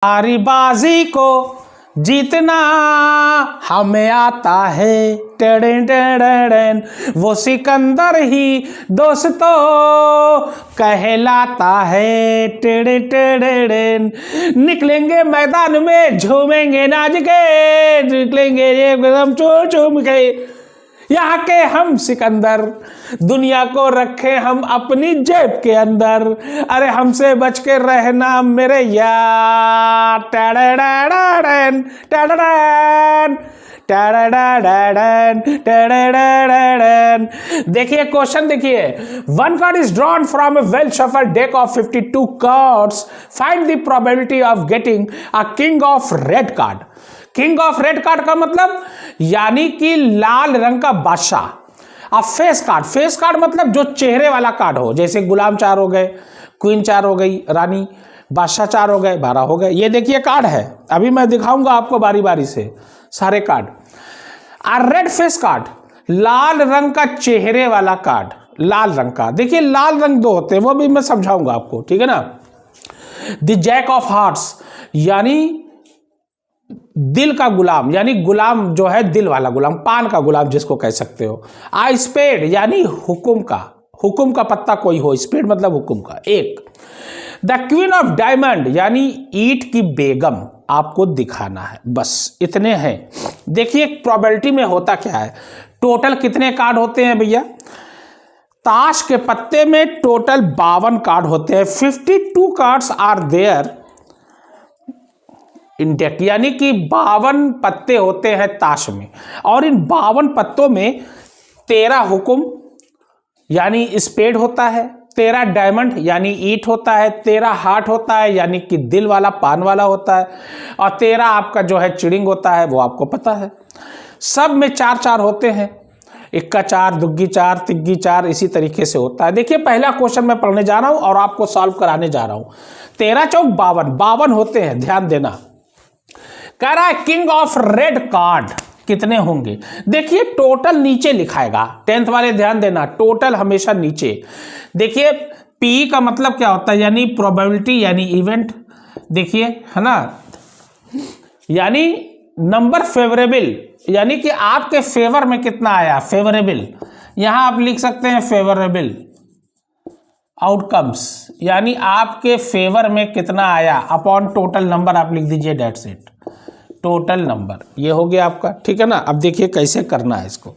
सारी बाजी को जीतना हमें आता है, टेड़ेन टेड़ेन वो सिकंदर ही दोस्तों कहलाता है, टेड़ेन टेड़ेन। निकलेंगे मैदान में झूमेंगे नाच के, निकलेंगे एकदम चूम चूम के, यहाँ के हम सिकंदर, दुनिया को रखे हम अपनी जेब के अंदर, अरे हमसे बच के रहना मेरे यार। टैडैडैडैडैन टैडैडैन टैडैडैडैन टैडैडैडैन। देखिए क्वेश्चन देखिए, one card is drawn from A well shuffled deck of 52 cards, find the probability of getting a king of red card. King of red card का मतलब यानी कि लाल रंग का बादशाह। अब फेस कार्ड, फेस कार्ड मतलब जो चेहरे वाला कार्ड हो, जैसे गुलाम 4 हो गए, क्वीन 4 हो गई, रानी, बादशाह 4 हो गए, 12 हो गए। ये देखिए कार्ड है, अभी मैं दिखाऊंगा आपको बारी बारी से सारे कार्ड। और रेड फेस कार्ड, लाल रंग का चेहरे वाला कार्ड, लाल रंग का। देखिए लाल रंग 2 होते हैं, वो भी मैं समझाऊंगा आपको, ठीक है ना। द जैक ऑफ हार्ट्स यानी दिल का गुलाम, यानी गुलाम जो है दिल वाला गुलाम, पान का गुलाम जिसको कह सकते हो। आ स्पेड यानी हुकुम का, हुकुम का पत्ता कोई हो, स्पेड मतलब हुकुम का। एक द क्वीन ऑफ डायमंड यानी ईंट की बेगम आपको दिखाना है, बस इतने हैं। देखिए प्रोबेबिलिटी में होता क्या है, टोटल कितने कार्ड होते हैं भैया, ताश के पत्ते में टोटल 52 कार्ड होते हैं। 52 cards are there in deck, यानी कि 52 पत्ते होते हैं ताश में, और इन 52 पत्तों में 13 हुकुम यानी स्पेड होता है, 13 डायमंड यानी ईंट होता है, 13 हार्ट होता है यानी कि दिल वाला पान वाला होता है, और 13 आपका जो है चिड़िंग होता है, वो आपको पता है। सब में 4-4 होते हैं, इक्का 4, दुग्गी 4, तिग्गी 4, इसी तरीके से होता है। देखिए पहला क्वेश्चन मैं पढ़ने जा रहा हूं और आपको सॉल्व कराने जा रहा हूं। 13 चौक 52, 52 होते हैं, ध्यान देना। कह रहा है किंग ऑफ रेड कार्ड कितने होंगे। देखिए टोटल नीचे लिखाएगा, 10th वाले ध्यान देना, टोटल हमेशा नीचे। देखिए पी का मतलब क्या होता है, यानी प्रोबेबिलिटी यानी इवेंट, देखिए है ना, यानी नंबर फेवरेबल, यानी कि आपके फेवर में कितना आया, फेवरेबल। यहां आप लिख सकते हैं फेवरेबल आउटकम्स, यानी आपके फेवर में कितना आया, अपॉन टोटल नंबर आप लिख दीजिए, डेट्स इट, टोटल नंबर। ये हो गया आपका, ठीक है ना। अब देखिए कैसे करना है इसको।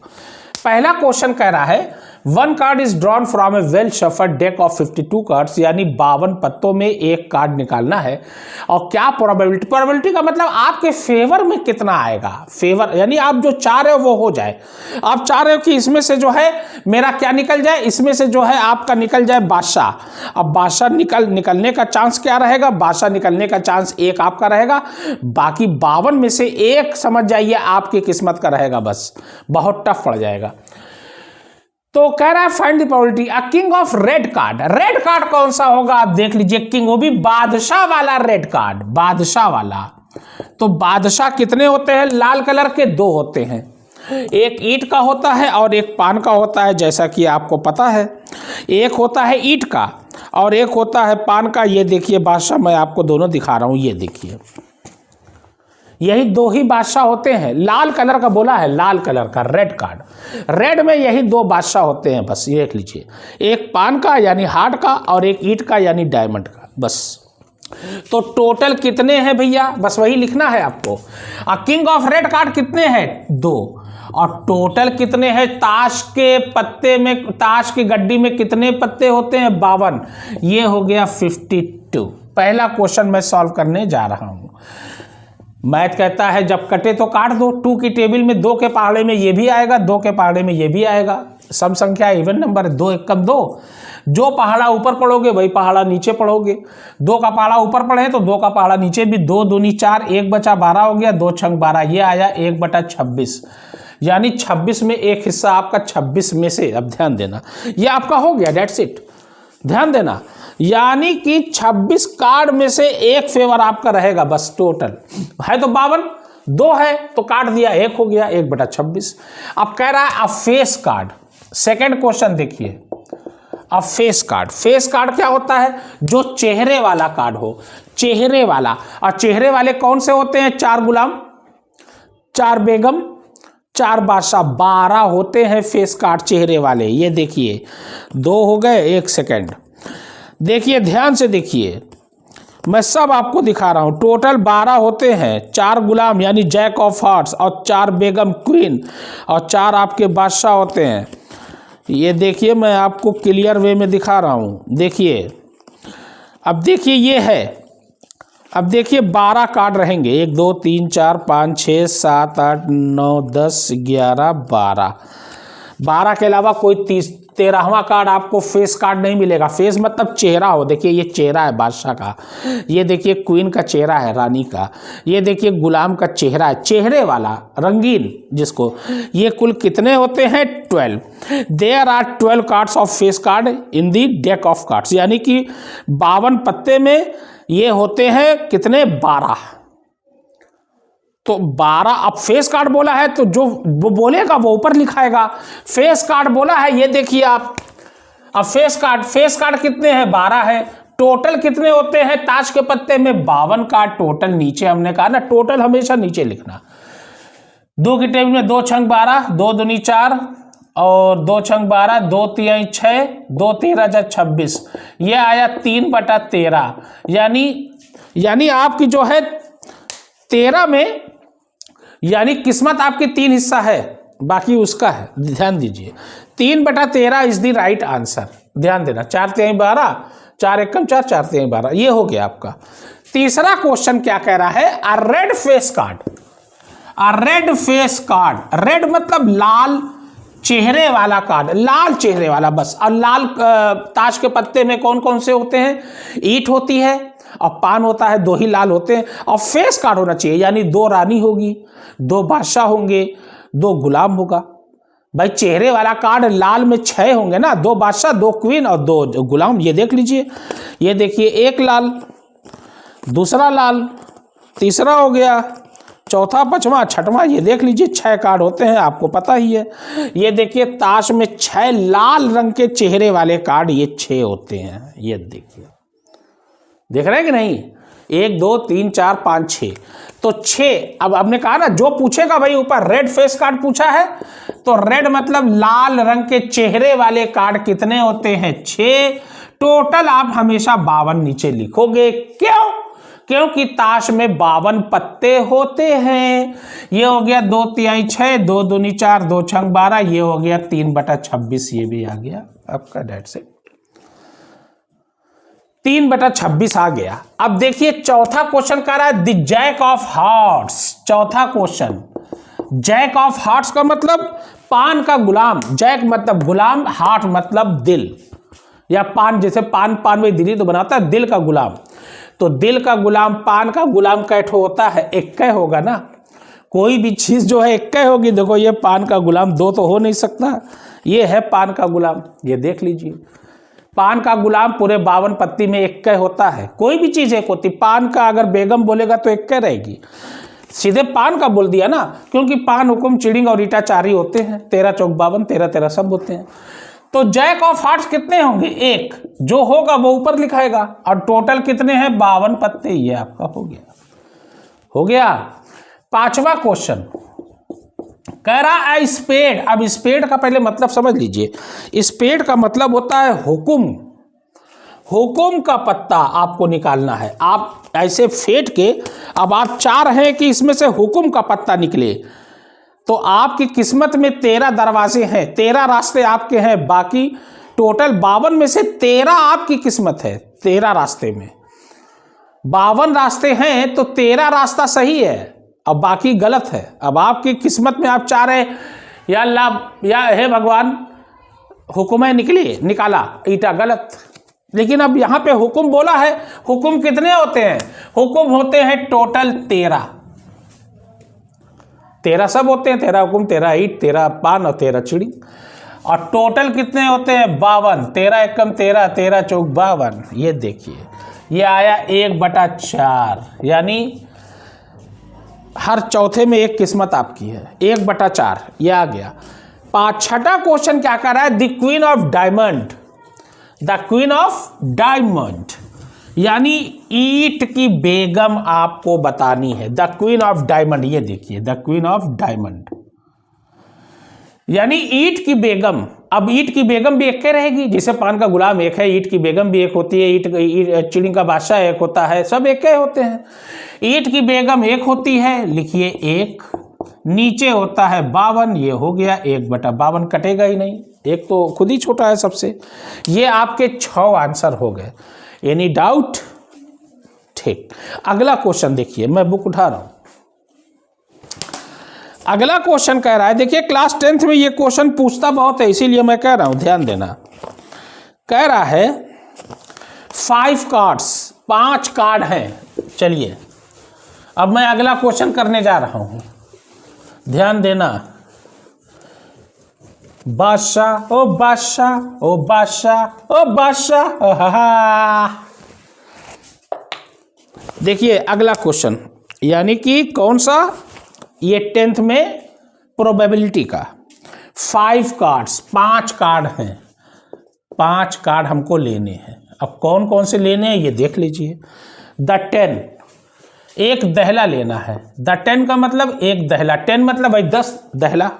पहला क्वेश्चन कह रहा है one card is drawn from A well shuffled deck of 52 cards, यानी 52 पत्तों में एक कार्ड निकालना है। और क्या प्रोबेबिलिटी, प्रोबेबिलिटी का मतलब आपके फेवर में कितना आएगा, फेवर यानी आप जो चाह रहे हो वो हो जाए। आप चाह रहे हो कि इसमें से जो है मेरा क्या निकल जाए, इसमें से जो है आपका निकल जाए बादशाह। अब बादशाह निकलने का चांस क्या रहेगा, बादशाह निकलने का चांस 1 आपका रहेगा, बाकी 52 में से 1 समझ जाइए आपकी किस्मत का रहेगा, बस बहुत टफ पड़ जाएगा। तो कह रहा है find the probability a king of red card. Red card कौन सा होगा आप देख लीजिए, किंग, वो भी बादशाह वाला रेड कार्ड, बादशाह वाला। तो बादशाह कितने होते हैं, लाल कलर के 2 होते हैं, एक ईंट का होता है और एक पान का होता है, जैसा कि आपको पता है। एक होता है ईंट का और एक होता है पान का। ये देखिए बादशाह, मैं आपको दोनों दिखा रहा हूं, ये देखिए यही 2 ही बादशाह होते हैं। लाल कलर का बोला है, लाल कलर का रेड कार्ड, रेड में यही 2 बादशाह होते हैं, बस ये देख लीजिए, एक पान का यानी हार्ट का और एक ईंट का यानी डायमंड का, बस। तो टोटल कितने हैं भैया, बस वही लिखना है आपको। किंग ऑफ रेड कार्ड कितने हैं, 2, और टोटल कितने हैं, ताश के पत्ते में, ताश की गड्डी में कितने पत्ते होते हैं, 52, ये हो गया 52। पहला क्वेश्चन मैं सॉल्व करने जा रहा हूं। मैथ कहता है जब कटे तो काट दो, 2 की टेबल में 2 के पहाड़े में ये भी आएगा, 2 के पहाड़े में ये भी आएगा, सम संख्या इवन नंबर, 2 1 कम 2, जो पहाड़ा ऊपर पढ़ोगे वही पहाड़ा नीचे पढ़ोगे। 2 का पहाड़ा ऊपर पढ़े तो 2 का पहाड़ा नीचे भी, 2 दूनी 4, 1 बचा 12 हो गया, 2 छंग 12, ये आया 1/26, यानी 26 में एक हिस्सा आपका 26 में से, अब ध्यान देना, ये आपका हो गया, डेट्स इट, ध्यान देना। यानी कि 26 कार्ड में से 1 फेवर आपका रहेगा, बस। टोटल है तो 52, 2 है तो काट दिया, 1 हो गया, 1/26। अब कह रहा है अब फेस कार्ड, सेकंड क्वेश्चन देखिए। अब फेस कार्ड, फेस कार्ड क्या होता है, जो चेहरे वाला कार्ड हो। चेहरे वाला। और चेहरे वाले कौन से होते हैं? 4 गुलाम, 4 बेगम, 4 बादशाह, 12 होते हैं फेस कार्ड चेहरे वाले। ये देखिए 2 हो गए। 1 सेकेंड देखिए, ध्यान से देखिए, मैं सब आपको दिखा रहा हूँ। टोटल 12 होते हैं। 4 गुलाम यानी जैक ऑफ हार्ट्स, और 4 बेगम क्वीन, और 4 आपके बादशाह होते हैं। ये देखिए, मैं आपको क्लियर वे में दिखा रहा हूँ। देखिए, अब देखिए ये है। अब देखिए 12 कार्ड रहेंगे। 1 2 3 4 5 6 7 8 9 10 11 12। 12 के अलावा कोई 13वां कार्ड आपको फेस कार्ड नहीं मिलेगा। फेस मतलब चेहरा हो। देखिए ये चेहरा है बादशाह का, ये देखिए क्वीन का चेहरा है, रानी का, ये देखिए गुलाम का चेहरा है, चेहरे वाला रंगीन जिसको। ये कुल कितने होते हैं? 12। There are 12 cards of face card in the deck of cards, यानी कि 52 पत्ते में ये होते हैं कितने? 12। तो 12। अब फेस कार्ड बोला है तो जो वो बोलेगा वो ऊपर लिखाएगा। फेस कार्ड बोला है, ये देखिए आप। अब फेस कार्ड कितने हैं? 12 है। टोटल कितने होते हैं ताश के पत्ते में? 52 कार्ड टोटल। नीचे हमने कहा ना टोटल हमेशा नीचे लिखना। 2 की टेबल में 2 छंग 12, 2 दूनी 4 और 2 छंग 12, 2 तिहाई 6, 2 13 जा 26। ये आया 3/13। यानी आपकी जो है 13 में, यानी किस्मत आपकी 3 हिस्सा है, बाकी उसका है। ध्यान दीजिए 3/13 इज द राइट आंसर। ध्यान देना। 4 तिहाई 12, 4 एकम 4, 4 तिहाई 12। ये हो गया आपका। तीसरा क्वेश्चन क्या कह रहा है? अ रेड फेस कार्ड। अ रेड फेस कार्ड, रेड मतलब लाल चेहरे वाला कार्ड, लाल चेहरे वाला बस। और लाल ताश के पत्ते में कौन कौन से होते हैं? ईंट होती है और पान होता है, 2 ही लाल होते हैं। और फेस कार्ड होना चाहिए, यानी 2 रानी होगी, 2 बादशाह होंगे, 2 गुलाम होगा। भाई चेहरे वाला कार्ड लाल में 6 होंगे ना, 2 बादशाह, 2 क्वीन और 2 गुलाम। ये देख लीजिए, ये देखिए 1 लाल, दूसरा लाल, तीसरा हो गया, चौथा, 5वां, 6वां। ये देख लीजिए 6 कार्ड होते हैं, आपको पता ही है। ये देखिए ताश में 6 लाल रंग के चेहरे वाले कार्ड, ये 6 होते हैं। ये देखिए, देख रहे हैं कि नहीं? 1 2 3 4 5 6, तो 6। अब हमने कहा ना जो पूछेगा भाई ऊपर रेड फेस कार्ड पूछा है, तो रेड मतलब लाल रंग के चेहरे वाले कार्ड कितने होते हैं? 6। टोटल आप हमेशा 52 नीचे लिखोगे। क्यों? क्योंकि ताश में 52 पत्ते होते हैं। ये हो गया 2 तिहाई 6, 2 दूनी 4, 2 छंग 12। ये हो गया 3/26। ये भी आ गया आपका। डेट से 3/26 आ गया। अब देखिए चौथा क्वेश्चन कर रहा है द जैक ऑफ हार्ट्स। चौथा क्वेश्चन, जैक ऑफ हार्ट्स का मतलब पान का गुलाम। जैक मतलब गुलाम, हार्ट मतलब दिल, या पान, जैसे पान में दिली तो बनाता है, दिल का गुलाम। तो दिल का गुलाम, पान का गुलाम कैठो होता है? 1 होगा ना। कोई भी चीज जो है 1 होगी। देखो ये पान का गुलाम 2 तो हो नहीं सकता। ये है पान का गुलाम, ये देख लीजिए। पान का गुलाम पूरे 52 पत्ती में 1 होता है। कोई भी चीज 1 होती। पान का अगर बेगम बोलेगा तो 1 रहेगी। सीधे पान का बोल दिया ना, क्योंकि पान, हुकुम, चिड़िंग और ईटा 4 ही होते हैं। 13 चौक 52, 13 13 सब होते हैं। तो जैक ऑफ हार्ट्स कितने होंगे? 1। जो होगा वो ऊपर लिखाएगा। और टोटल कितने हैं? 52 पत्ते। ये आपका हो गया। 5वां क्वेश्चन कह रहा है स्पेड। अब स्पेड का पहले मतलब समझ लीजिए। स्पेड का मतलब होता है हुकुम। हुकुम का पत्ता आपको निकालना है। आप ऐसे फेंट के, अब आप चाह रहे हैं कि इसमें से हुकुम का पत्ता निकले, तो आपकी किस्मत में 13 दरवाजे हैं, 13 रास्ते आपके हैं। बाकी टोटल 52 में से 13 आपकी किस्मत है। 13 रास्ते में 52 रास्ते हैं, तो 13 रास्ता सही है, अब बाकी गलत है। अब आपकी किस्मत में आप चाह रहे या अल्लाह, या हे भगवान हुक्म निकाला ईटा, गलत। लेकिन अब यहाँ पे हुक्म बोला है। हुक्म कितने होते हैं? हुक्म होते हैं टोटल 13। 13 सब होते हैं। 13 हुक्म, 13 ईट, 13 पान और 13 चिड़ी। और टोटल कितने होते हैं? 52। 13 एकम 13, 13 चौक 52। ये देखिए ये आया 1/4, यानी हर चौथे में 1 किस्मत आपकी है। 1/4 ये आ गया। 6वां क्वेश्चन क्या कर रहा है? The queen of diamond. The queen of diamond यानी ईट की बेगम आपको बतानी है, द क्वीन ऑफ डायमंड। ये देखिए द क्वीन ऑफ डायमंड, यानी ईट की बेगम। अब ईट की बेगम भी एक के रहेगी, जैसे पान का गुलाम एक है, ईट की बेगम भी एक होती है, ईट चिड़ी का बादशाह एक होता है, सब एक के होते हैं। ईट की बेगम एक होती है, लिखिए एक, नीचे होता है 52, ये हो गया 1/52, कटेगा ही नहीं, एक तो खुद ही छोटा है सबसे। ये आपके 6 आंसर हो गए। Any doubt? ठीक, अगला क्वेश्चन देखिए, मैं बुक उठा रहा हूं। अगला क्वेश्चन कह रहा है, देखिए क्लास 10th में ये क्वेश्चन पूछता बहुत है, इसीलिए मैं कह रहा हूं ध्यान देना। कह रहा है 5 कार्ड्स, 5 कार्ड हैं। चलिए अब मैं अगला क्वेश्चन करने जा रहा हूं, ध्यान देना। बादशाह ओ बादशाह ओ बादशाह ओ बादशाह। देखिए अगला क्वेश्चन, यानी कि कौन सा, ये 10th में प्रोबेबिलिटी का। 5 कार्ड्स, 5 कार्ड हैं, 5 कार्ड हमको लेने हैं। अब कौन कौन से लेने हैं ये देख लीजिए। द 10, एक दहला लेना है। द 10 का मतलब एक दहला, 10 मतलब भाई 10 दहला।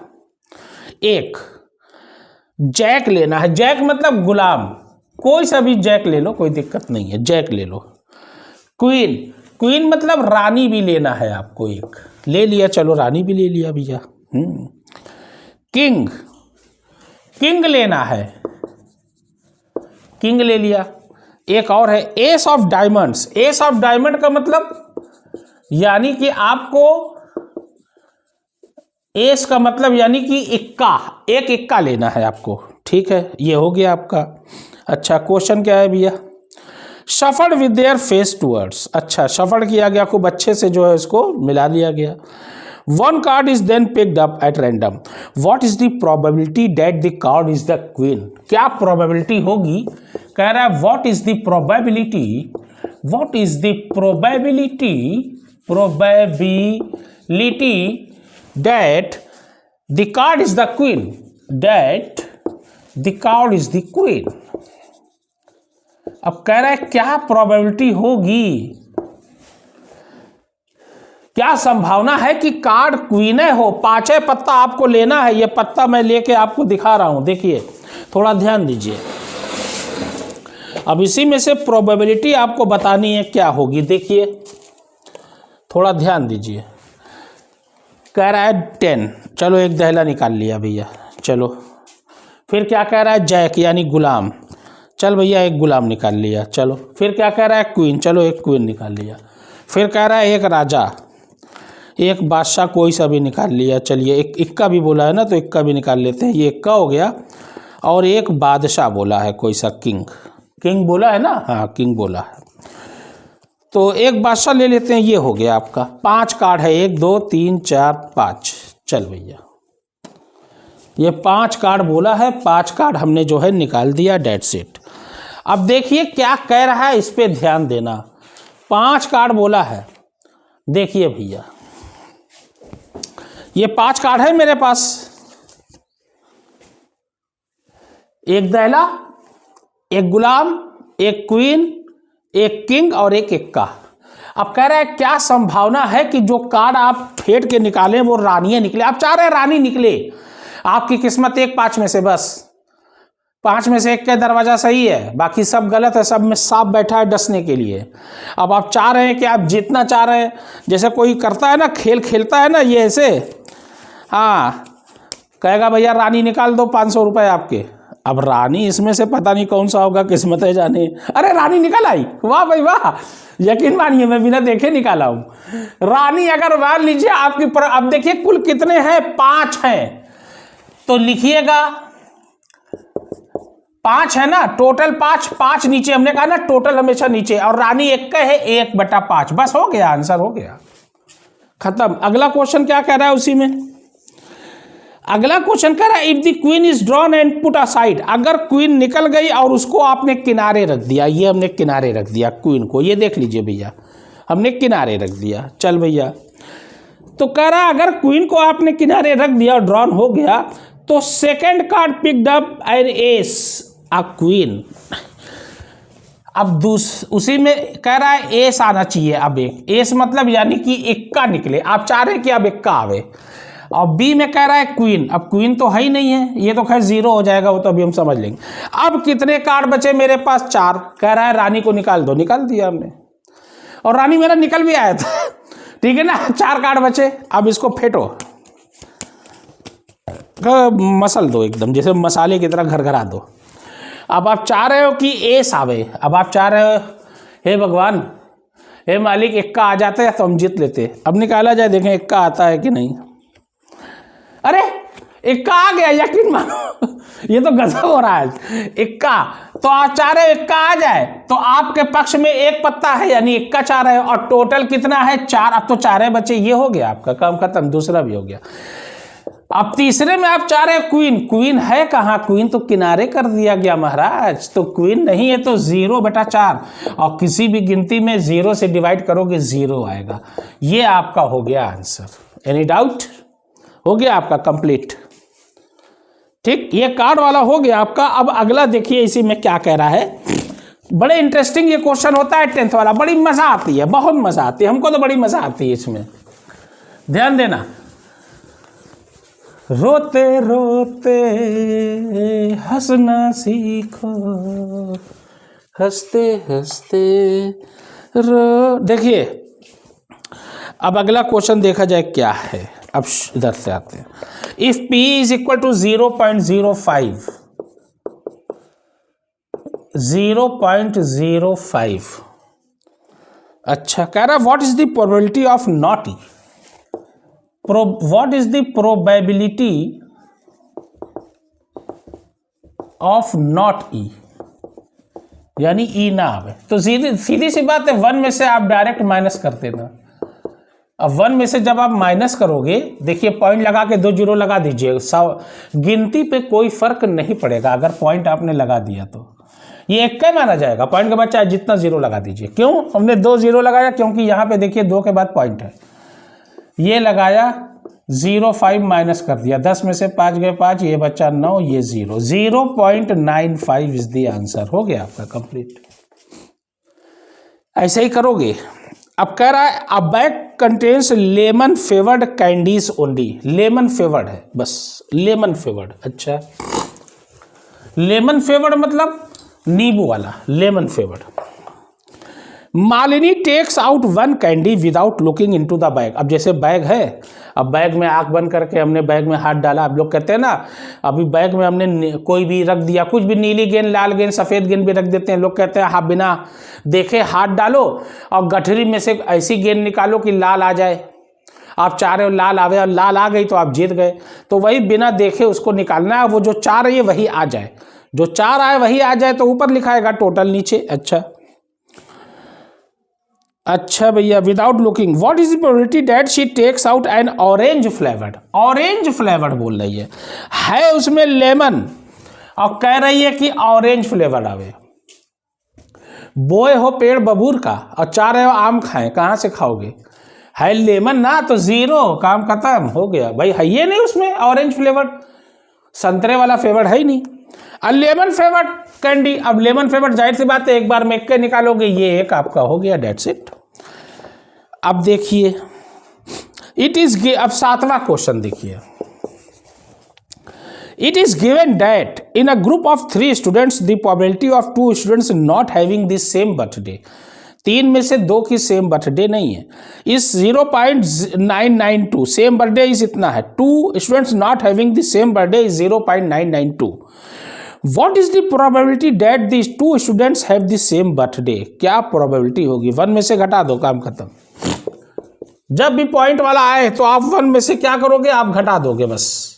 एक जैक लेना है, जैक मतलब गुलाम, कोई सा भी जैक ले लो, कोई दिक्कत नहीं है, जैक ले लो। क्वीन, क्वीन मतलब रानी भी लेना है आपको, एक ले लिया, चलो रानी भी ले लिया भैया। किंग, किंग लेना है, किंग ले लिया। एक और है S of diamonds. S of diamond का मतलब यानी कि आपको, एस का मतलब यानी कि इक्का, एक इक्का लेना है आपको, ठीक है, ये हो गया आपका। अच्छा क्वेश्चन क्या है भैया, shuffled with their face towards. अच्छा शफल्ड किया गया, खूब अच्छे से जो है इसको मिला लिया गया। 1 card is then picked up at random, what is the probability that the card is the queen. क्या प्रोबेबिलिटी होगी, कह रहा है what is the probability, what is the probability, probability that the card is the queen, that the card is the queen. अब कह रहा है क्या प्रोबेबिलिटी होगी, क्या संभावना है कि कार्ड क्वीन हो। 5 पत्ता आपको लेना है, ये पत्ता मैं लेके आपको दिखा रहा हूं, देखिए थोड़ा ध्यान दीजिए। अब इसी में से प्रोबेबिलिटी आपको बतानी है क्या होगी, देखिए थोड़ा ध्यान दीजिए। कह रहा है 10, चलो एक दहला निकाल लिया भैया, चलो। फिर क्या कह रहा है, जैक यानी गुलाम, चल भैया एक गुलाम निकाल लिया, चलो। फिर क्या कह रहा है, क्वीन, चलो एक क्वीन निकाल लिया। फिर कह रहा है एक राजा, एक बादशाह कोई सा भी निकाल लिया, चलिए एक इक्का भी बोला है ना, तो इक्का भी निकाल लेते हैं, ये इक्का हो गया। और एक बादशाह बोला है कोई सा, किंग, किंग बोला है ना, हाँ किंग बोला है, तो एक बादशाह ले लेते हैं, ये हो गया आपका। 5 कार्ड है, 1 2 3 4 5, चल भैया ये 5 कार्ड बोला है, 5 कार्ड हमने जो है निकाल दिया, डेट्स इट। अब देखिए क्या कह रहा है, इस पे ध्यान देना। 5 कार्ड बोला है, देखिए भैया ये 5 कार्ड है मेरे पास, एक दहला, एक गुलाम, एक क्वीन, एक किंग और एक इक्का। अब कह रहा है क्या संभावना है कि जो कार्ड आप फेंट के निकालें वो रानियां निकले। आप चाह रहे हैं रानी निकले, आपकी किस्मत 1 5 में से, बस 5 में से 1 का दरवाजा सही है, बाकी सब गलत है, सब में सांप बैठा है डसने के लिए। अब आप चाह रहे हैं कि आप जीतना चाह रहे हैं, जैसे कोई करता है ना, खेल खेलता है ना ये ऐसे, हाँ कहेगा भैया रानी निकाल दो 500 रुपये आपके। अब रानी इसमें से पता नहीं कौन सा होगा, किस्मत है जाने। अरे रानी निकल आई, वाह भाई वाह, यकीन मानिए मैं बिना देखे निकाला हूं रानी। अगर मान लीजिए आपकी अब देखिए कुल कितने हैं, 5 हैं, तो लिखिएगा 5 है ना, टोटल 5, 5 नीचे, हमने कहा ना टोटल हमेशा नीचे, और रानी 1 का है, 1/5, बस हो गया, आंसर हो गया, खत्म। अगला क्वेश्चन क्या कह रहा है उसी में, अगला क्वेश्चन कह रहा है if the queen is drawn and put aside. अगर क्वीन निकल गई और उसको आपने किनारे रख दिया, ये हमने किनारे रख दिया क्वीन को, ये देख लीजिए भैया हमने किनारे रख दिया, चल भैया। तो कह रहा है अगर क्वीन को आपने किनारे रख दिया और ड्रॉन हो गया, तो second card picked up an S, a queen. अब उसी में कह रहा है एस आना चाहिए। अब एक एस मतलब यानी कि इक्का निकले, आप चाह रहे हैं कि अब इक्का आवे। और बी में कह रहा है क्वीन, अब क्वीन तो है ही नहीं है, ये तो खैर जीरो हो जाएगा, वो तो अभी हम समझ लेंगे। अब कितने कार्ड बचे मेरे पास? 4। कह रहा है रानी को निकाल दो, निकाल दिया हमने और रानी मेरा निकल भी आया था। ठीक है ना, 4 कार्ड बचे। अब इसको फेंटो, मसल दो एकदम जैसे मसाले की तरह घरघरा दो। अब आप चाह रहे हो कि एस आवे, अब आप चाह रहे हो हे भगवान, हे मालिक, इक्का आ जाता है तो हम जीत लेते। अब निकाला जाए, देखें इक्का आता है कि नहीं। अरे इक्का आ गया, यकीन मानो। ये तो गजब हो रहा है, इक्का। तो आप चाह रहे हो इक्का आ जाए, तो आपके पक्ष में एक पत्ता है यानी इक्का चाह रहे हो, और टोटल कितना है? 4। अब तो 4 बचे, ये हो गया आपका काम खत्म, दूसरा भी हो गया। अब तीसरे में आप चाह रहे हैं क्वीन, क्वीन है कहाँ? क्वीन तो किनारे कर दिया गया महाराज, तो क्वीन नहीं है तो 0/4, और किसी भी गिनती में 0 से डिवाइड करोगे 0 आएगा। ये आपका हो गया आंसर। Any doubt? हो गया आपका कंप्लीट। ठीक, ये कार्ड वाला हो गया आपका। अब अगला देखिए इसी में क्या कह रहा है। बड़े इंटरेस्टिंग ये क्वेश्चन होता है 10th वाला, बड़ी मजा आती है, बहुत मजा आती है, हमको तो बड़ी मजा आती है इसमें, ध्यान देना। रोते रोते हंसना सीखो, हंसते हंसते रो। देखिए अब अगला क्वेश्चन देखा जाए क्या है। अब इधर से आते हैं। If P is equal to 0.05, 0.05, अच्छा कह रहा what is the probability of not E, what is the probability of not E, यानी E ना आवे। तो सीधी सी बात है, 1 में से आप डायरेक्ट माइनस कर देना। अब 1 में से जब आप माइनस करोगे, देखिए पॉइंट लगा के 2 0 लगा दीजिए, गिनती पे कोई फर्क नहीं पड़ेगा। अगर पॉइंट आपने लगा दिया तो ये इक्का माना जाएगा, पॉइंट के बाद चाहे जितना 0 लगा दीजिए। क्यों हमने 2 0 लगाया? क्योंकि यहां पे देखिए 2 के बाद पॉइंट है, ये लगाया 0.5 माइनस कर दिया, 10 में से 5 गए 5, ये बच्चा 9, ये 0, 0.95 इज द आंसर। हो गया आपका कंप्लीट। ऐसे ही करोगे। अब कह रहा है a bag contains lemon flavoured candies only, lemon flavoured है बस, लेमन फेवर्ड। अच्छा लेमन फेवर्ड मतलब नींबू वाला, lemon flavoured. Malini takes out 1 candy without looking into the bag. अब जैसे बैग है, अब बैग में आंख बंद करके हमने बैग में हाथ डाला। अब लोग कहते हैं ना, अभी बैग में हमने कोई भी रख दिया, कुछ भी, नीली गेंद, लाल गेंद, सफ़ेद गेंद भी रख देते हैं। लोग कहते हैं हाँ बिना देखे हाथ डालो और गठरी में से ऐसी गेंद निकालो कि लाल आ जाए। आप चाह रहे हो लाल आवे और लाल आ गई तो आप जीत गए। तो वही बिना देखे उसको निकालना है, वो जो 4 है वही आ जाए, जो 4 आए वही आ जाए। तो ऊपर लिखाएगा टोटल, नीचे। अच्छा भैया, without looking what is the probability that she takes out an orange flavoured, orange flavoured बोल रही है उसमें लेमन, और कह रही है कि ऑरेंज फ्लेवर्ड आवे। बोए हो पेड़ बबूर का और चाह रहे हो आम खाएं, कहाँ से खाओगे? है लेमन ना, तो 0, काम खत्म, हो गया भाई। है ये नहीं उसमें ऑरेंज फ्लेवर्ड, संतरे वाला फ्लेवर्ड है ही नहीं। लेमन फ्लेवर्ड कैंडी, अब लेमन फ्लेवर्ड जाहिर सी बात है एक बार में के निकालोगे, ये एक आपका हो गया, डेट्स इट। अब देखिए इट इज, अब 7वां क्वेश्चन देखिए। It is given that in a group of 3 students the probability of 2 students not having the same birthday, 3 में से 2 की सेम बर्थडे नहीं है, इस 0.992, सेम बर्थडे इस इतना है, 2 students not having the same birthday is 0.992। What is the probability that these 2 students have the same birthday? क्या probability होगी? 1 में से घटा दो, काम खत्म। जब भी पॉइंट वाला आए तो आप 1 में से क्या करोगे? आप घटा दोगे बस।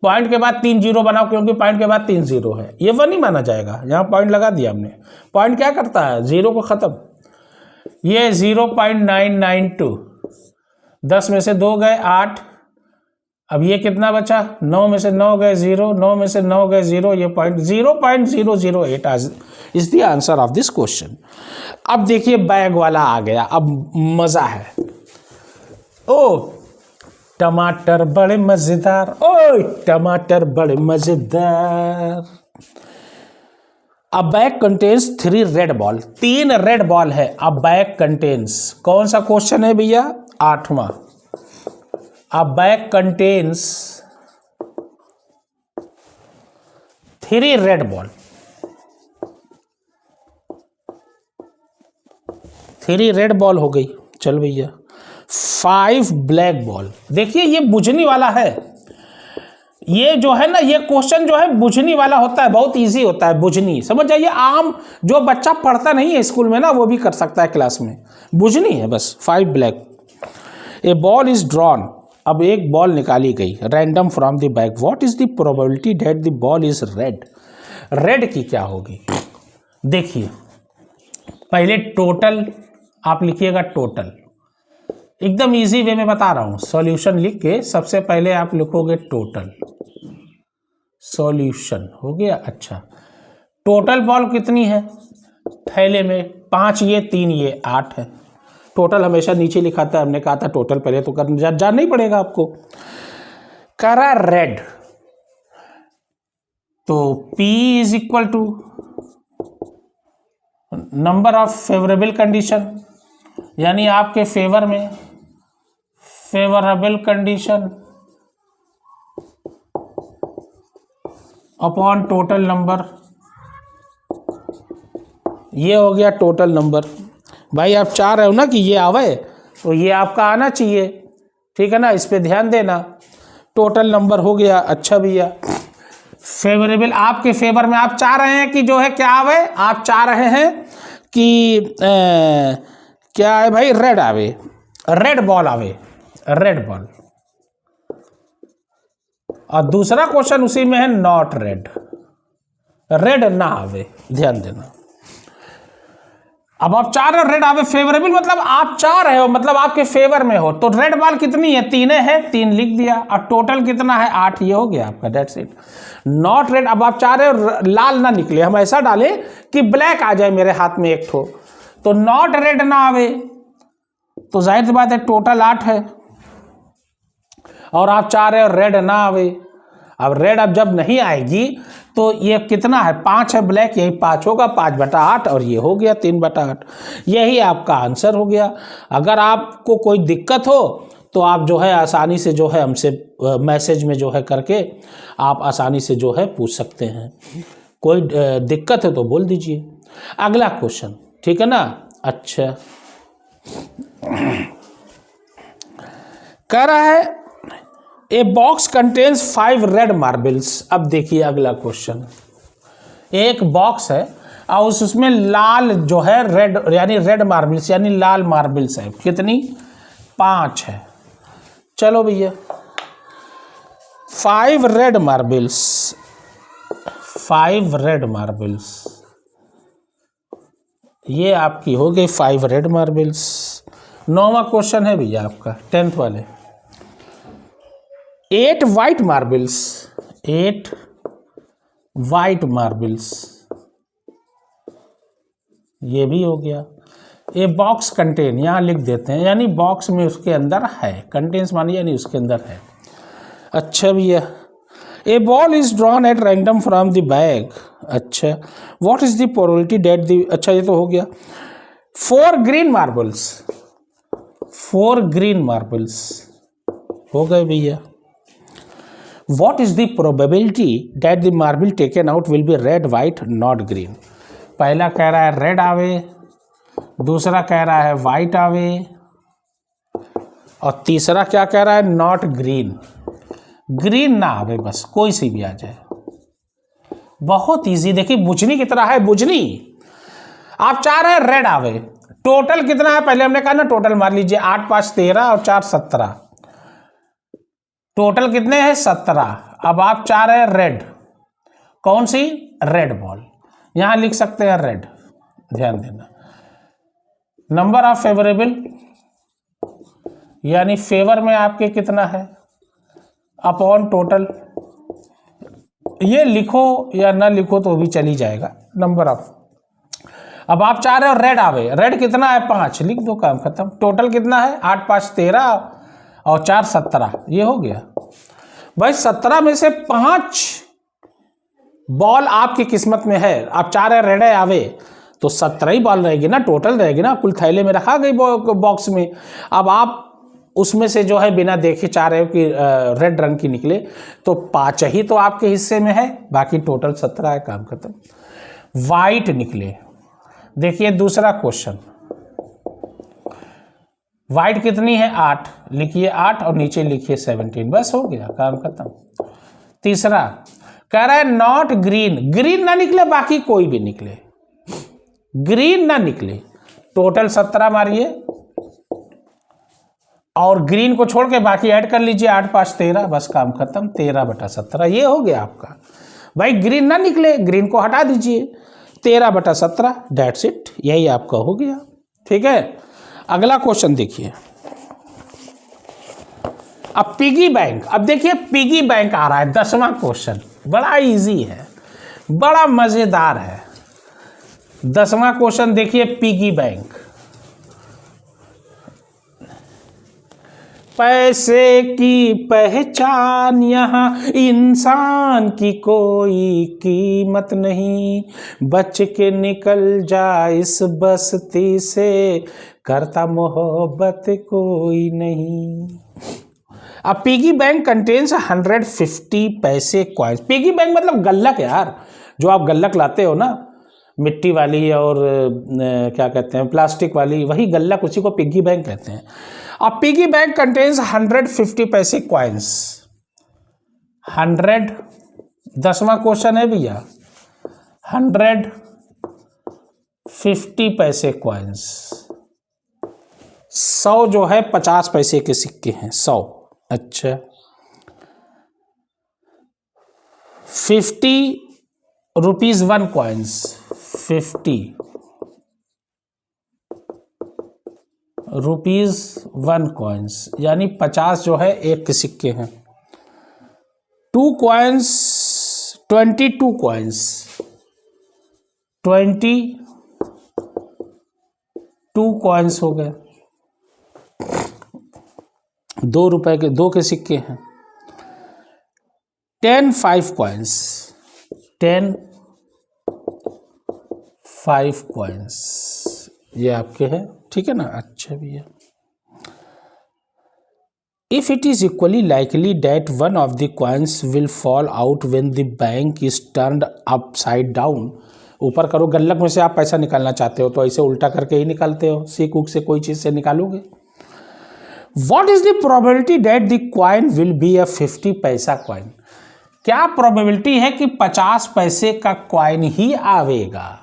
पॉइंट के बाद 3 0 बनाओ, क्योंकि पॉइंट के बाद 3 0 है, ये 1 ही माना जाएगा। यहाँ पॉइंट लगा दिया हमने। पॉइंट क्या करता है? 0 को खत्म। ये 0.992, 10 में से 2 गए 8, अब ये कितना बचा? 9 में से 9 गए 0, 9 में से 9 गए 0, ये point 0.008 is the answer of this question. अब देखिए बैग वाला आ गया, अब मजा है। ओ टमाटर बड़े मजेदार, ओ टमाटर बड़े मजेदार, a bag contains 3 red ball, 3 red ball है। अ बैग कंटेन्स, कौन सा क्वेश्चन है भैया? 8वां। A bag contains 3 red ball, 3 red ball हो गई। चल भैया 5 ब्लैक बॉल। देखिए ये बुझनी वाला है, ये जो है ना, ये क्वेश्चन जो है बुझनी वाला होता है, बहुत इजी होता है बुझनी, समझ जाइए। आम जो बच्चा पढ़ता नहीं है स्कूल में ना, वो भी कर सकता है क्लास में, बुझनी है बस। 5 black. A ball is drawn, अब एक बॉल निकाली गई random from the bag. What is the probability that the ball is red? Red की क्या होगी? देखिए पहले टोटल आप लिखिएगा, टोटल एकदम इजी वे में बता रहा हूं। सॉल्यूशन लिख के सबसे पहले आप लिखोगे टोटल, सॉल्यूशन हो गया। अच्छा टोटल बॉल कितनी है थैले में? 5 ये 3 ये 8 है। टोटल हमेशा नीचे लिखाता है, हमने कहा था टोटल पहले तो जानना ही पड़ेगा आपको। करा रेड, तो P is equal to number of favourable condition, यानी आपके फेवर में favourable condition upon total number, ये हो गया टोटल नंबर। भाई आप चाह रहे हो ना कि ये आवे, तो ये आपका आना चाहिए, ठीक है ना, इस पे ध्यान देना। टोटल नंबर हो गया। अच्छा भैया फेवरेबल, आपके फेवर में आप चाह रहे हैं कि जो है क्या आवे? आप चाह रहे हैं कि क्या है भाई? रेड आवे, रेड बॉल आवे, रेड बॉल। और दूसरा क्वेश्चन उसी में है नॉट रेड, रेड ना आवे, ध्यान देना। अब आप चाह रहे हो रेड आवे, फेवरेबल मतलब आप चाह रहे हो, मतलब आपके फेवर में हो। तो रेड बॉल कितनी है? 3 है, 3 लिख दिया। और टोटल कितना है? 8, ये हो गया आपका, दैट्स इट। नॉट रेड, अब आप चाह रहे हो लाल ना निकले, हम ऐसा डालें कि ब्लैक आ जाए मेरे हाथ में एक ठो, तो नॉट रेड ना आवे, तो जाहिर सी बात है टोटल 8 है। और आप चाह रहे हो रेड ना आवे, अब रेड अब जब नहीं आएगी तो ये कितना है? 5 है ब्लैक, यही 5 होगा, 5/8, और ये हो गया 3/8। यही आपका आंसर हो गया। अगर आपको कोई दिक्कत हो तो आप जो है आसानी से जो है हमसे मैसेज में जो है करके आप आसानी से जो है पूछ सकते हैं। कोई दिक्कत है तो बोल दीजिए। अगला क्वेश्चन, ठीक है ना? अच्छा कह रहा है a box contains 5 red marbles. अब देखिए अगला क्वेश्चन, एक बॉक्स है और उसमें लाल जो है रेड, यानी रेड मार्बल्स यानी लाल मार्बल्स है। कितनी? 5 है। चलो भैया 5 रेड मार्बल्स, 5 रेड मार्बल्स, ये आपकी हो गई 5 रेड मार्बल्स। 9वां क्वेश्चन है भैया आपका 10th वाले, 8 वाइट मार्बल्स, 8 वाइट मार्बल्स, ये भी हो गया। ए बॉक्स कंटेन, यहाँ लिख देते हैं, यानी बॉक्स में उसके अंदर है, कंटेन्स मानिए यानी उसके अंदर है। अच्छा भैया a ball is drawn at random from the bag. अच्छा what is the probability that the, अच्छा ये तो हो गया। 4 ग्रीन मार्बल्स, 4 ग्रीन मार्बल्स हो गए भैया। What is the probability that the marble taken out will be red, white, not green? पहला कह रहा है रेड आवे, दूसरा कह रहा है वाइट आवे, और तीसरा क्या कह रहा है? नॉट ग्रीन, ग्रीन ना आवे, बस कोई सी भी आ जाए। बहुत इजी, देखिए बुझनी की तरह है। बुझनी आप चाह रहे हैं रेड आवे, टोटल कितना है? पहले हमने कहा ना टोटल मार लीजिए, 8 5 13 और 4 17, टोटल कितने हैं? 17। अब आप चाह रहे हैं रेड, कौन सी? रेड बॉल, यहां लिख सकते हैं रेड, ध्यान देना। नंबर ऑफ फेवरेबल, यानी फेवर में आपके कितना है, अपॉन टोटल। ये लिखो या ना लिखो तो भी चली जाएगा, नंबर ऑफ। अब आप चाह रहे हो रेड आवे, रेड कितना है? 5, लिख दो, काम खत्म। टोटल कितना है? 8 5 13 और 4 17, ये हो गया भाई। 17 में से 5 बॉल आपकी किस्मत में है, आप चाह रहे रेड है आवे तो 17 ही बॉल रहेगी ना, टोटल रहेगी ना, कुल थैले में रखा गई बॉक्स में। अब आप उसमें से जो है बिना देखे चाह रहे हो कि रेड रंग की निकले, तो 5 ही तो आपके हिस्से में है, बाकी टोटल 17 है, काम खत्म। वाइट निकले। देखिए दूसरा क्वेश्चन, वाइट कितनी है 8, लिखिए 8 और नीचे लिखिए 17, बस हो गया, काम खत्म। तीसरा कह रहा है नॉट ग्रीन, ग्रीन ना निकले, बाकी कोई भी निकले, ग्रीन ना निकले, टोटल 17 मारिए और ग्रीन को छोड़ के बाकी ऐड कर लीजिए, 8 5 13, बस काम खत्म, 13/17 ये हो गया आपका। भाई ग्रीन ना निकले, ग्रीन को हटा दीजिए, 13/17, डेट्स इट, यही आपका हो गया। ठीक है, अगला क्वेश्चन देखिए। अब पिगी बैंक, अब देखिए पिगी बैंक आ रहा है, 10वां क्वेश्चन, बड़ा इजी है, बड़ा मजेदार है। 10वां क्वेश्चन देखिए, पिगी बैंक। पैसे की पहचान यहाँ इंसान की कोई कीमत नहीं, बच के निकल जा इस बस्ती से, करता मोहब्बत कोई नहीं। अब पिगी बैंक कंटेन्स 150 पैसे कॉइन्स। पिगी बैंक मतलब गल्लक यार, जो आप गल्लक लाते हो ना, मिट्टी वाली और क्या कहते हैं प्लास्टिक वाली, वही गल्लक, उसी को पिगी बैंक कहते हैं। अब पिगी बैंक कंटेन्स 150 पैसे कॉइन्स। 100, 10वां क्वेश्चन है भैया, 150 पैसे कॉइन्स। 100 जो है 50 पैसे के सिक्के हैं, 100। अच्छा, 50 रुपीज 1 कॉइन्स, 50 रुपीज 1 कॉइन्स, यानी 50 जो है एक के सिक्के हैं। 2 कॉइन्स 22 कॉइन्स, 22 कॉइन्स हो गए, 2 रुपए के 2 के सिक्के हैं। 10 5 कॉइन्स, 10 5 कॉइन्स, ये आपके हैं, ठीक है ना। अच्छा भैया, if it is equally likely that one of the coins will fall out when the bank is turned upside down. ऊपर करो, गल्लक में से आप पैसा निकालना चाहते हो तो ऐसे उल्टा करके ही निकालते हो, सीख उक से कोई चीज से निकालोगे। What is the probability that the coin will be a 50 पैसा कॉइन। क्या प्रोबेबिलिटी है कि 50 पैसे का कॉइन ही आवेगा,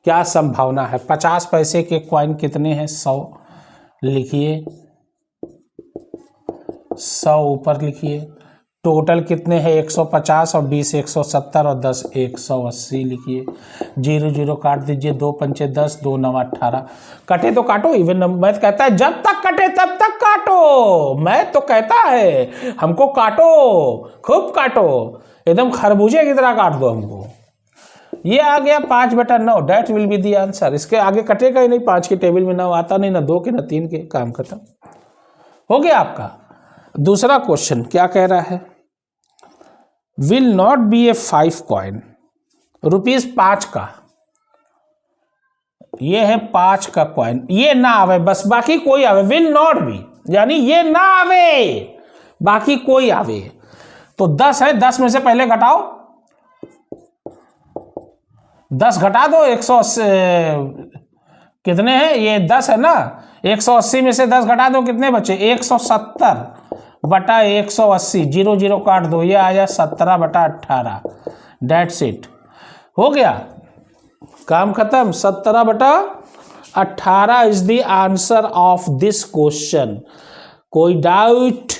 क्या संभावना है। 50 पैसे के कॉइन कितने हैं, 100 लिखिए, 100 ऊपर लिखिए। टोटल कितने हैं, 150 और 20 170 और 10 180 लिखिए। 0 0 काट दीजिए, 2 पंचे 10, 2 9 18, कटे तो काटो। इवन मैथ कहता है जब तक कटे तब तक काटो, मैथ तो कहता है हमको काटो, खूब काटो, एकदम खरबूजे की तरह काट दो हमको। ये आ गया 5/9, that will be the answer. इसके आगे कटेगा ही नहीं, 5 के टेबल में ना आता नहीं, ना 2 के ना 3 के, काम खत्म हो गया आपका। दूसरा क्वेश्चन क्या कह रहा है, will not be A 5 coin, ₹5 का, ये है 5 का कॉइन, ये ना आवे बस, बाकी कोई आवे। विल नॉट बी यानी ये ना आवे, बाकी कोई आवे। तो 10 है, 10 में से पहले घटाओ, 10 घटा दो, 180 कितने हैं, ये 10 है ना, 180 में से 10 घटा दो, कितने बचे, 170/180, 0 0 काट दो, ये आया 17/18, डेट्स इट, हो गया, काम खत्म। 17/18 is the answer of this question. कोई डाउट,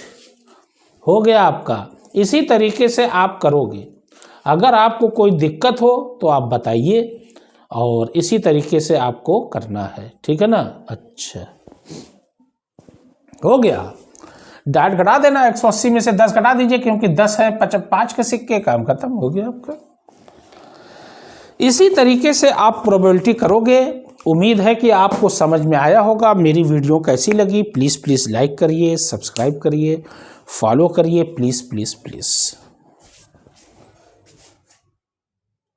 हो गया आपका। इसी तरीके से आप करोगे, अगर आपको कोई दिक्कत हो तो आप बताइए, और इसी तरीके से आपको करना है, ठीक है ना। अच्छा, हो गया, डाट घटा देना, 180 में से 10 घटा दीजिए, क्योंकि 10 है, 5 के सिक्के, काम खत्म, हो गया आपका। इसी तरीके से आप प्रोबेबिलिटी करोगे। उम्मीद है कि आपको समझ में आया होगा। मेरी वीडियो कैसी लगी, प्लीज़ लाइक करिए, सब्सक्राइब करिए, फॉलो करिए, प्लीज़।